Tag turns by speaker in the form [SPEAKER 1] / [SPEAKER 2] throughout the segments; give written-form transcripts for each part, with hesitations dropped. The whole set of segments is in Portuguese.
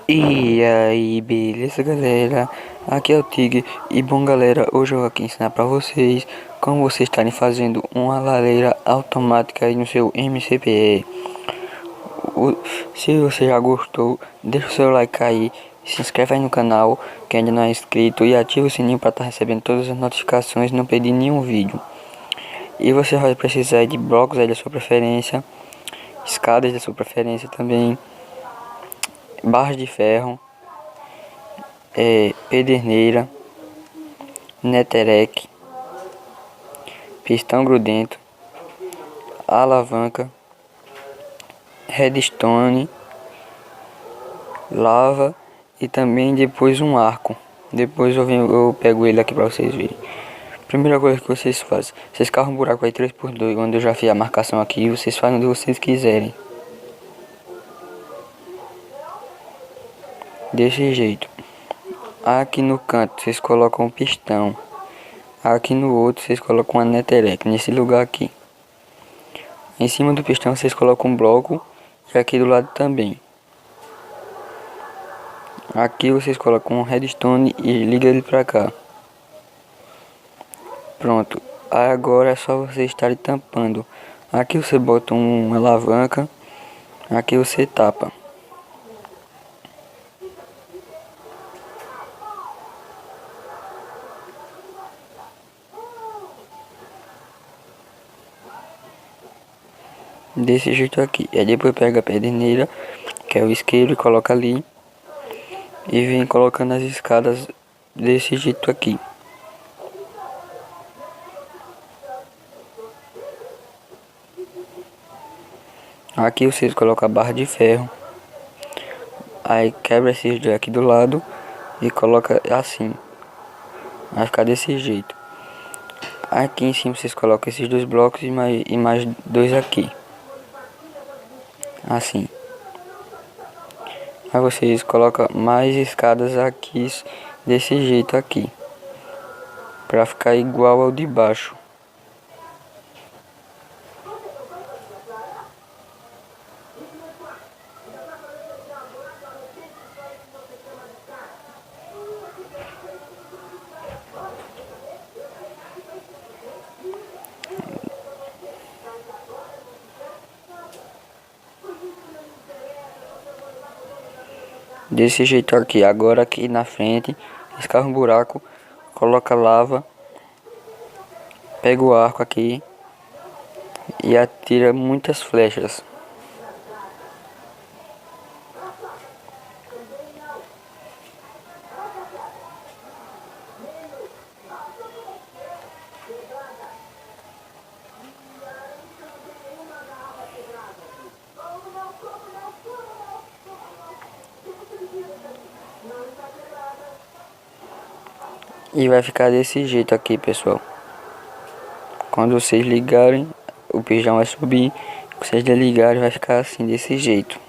[SPEAKER 1] E aí, beleza, galera? Aqui é o Tigre. E bom, galera, hoje eu vou aqui ensinar pra vocês como vocês estarem fazendo uma lareira automática aí no seu MCPE. Se você já gostou, deixa o seu like aí, se inscreve aí no canal que ainda não é inscrito e ativa o sininho para estar recebendo todas as notificações e não perder nenhum vídeo. E você vai precisar de blocos aí da sua preferência, escadas da sua preferência também, barras de ferro, pederneira, Neterec, pistão grudento, alavanca, redstone, lava e também depois um arco. Depois eu pego ele aqui para vocês verem. Primeira coisa que vocês fazem, vocês cavam um buraco aí 3x2, onde eu já fiz a marcação aqui, vocês fazem onde vocês quiserem. Desse jeito. Aqui no canto vocês colocam um pistão. Aqui no outro vocês colocam uma Neterec, nesse lugar aqui. Em cima do pistão vocês colocam um bloco e aqui do lado também. Aqui vocês colocam um redstone e liga ele pra cá. Pronto. Agora é só vocês estarem tampando. Aqui você bota uma alavanca. Aqui você tapa. Desse jeito aqui. Aí depois pega a pederneira, que é o isqueiro, e coloca ali. E vem colocando as escadas desse jeito aqui. Aqui vocês colocam a barra de ferro. Aí quebra esses dois aqui do lado e coloca assim. Vai ficar desse jeito. Aqui em cima vocês colocam esses dois blocos e mais dois aqui. Assim. Aí vocês colocam mais escadas aqui desse jeito aqui. Pra ficar igual ao de baixo. Desse jeito aqui. Agora aqui na frente, escava um buraco, coloca lava, pega o arco aqui e atira muitas flechas. E vai ficar desse jeito aqui, pessoal. Quando vocês ligarem, o pijão vai subir. Vocês desligarem, vai ficar assim, desse jeito.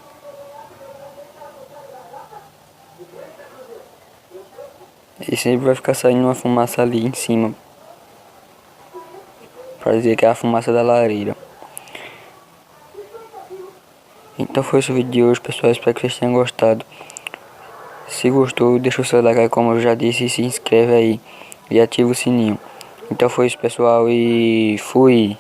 [SPEAKER 1] E sempre vai ficar saindo uma fumaça ali em cima, para dizer que é a fumaça da lareira. Então foi esse o vídeo de hoje, pessoal. Espero que vocês tenham gostado. Se gostou, deixa o seu like aí, como eu já disse, e se inscreve aí e ativa o sininho. Então foi isso, pessoal, e fui!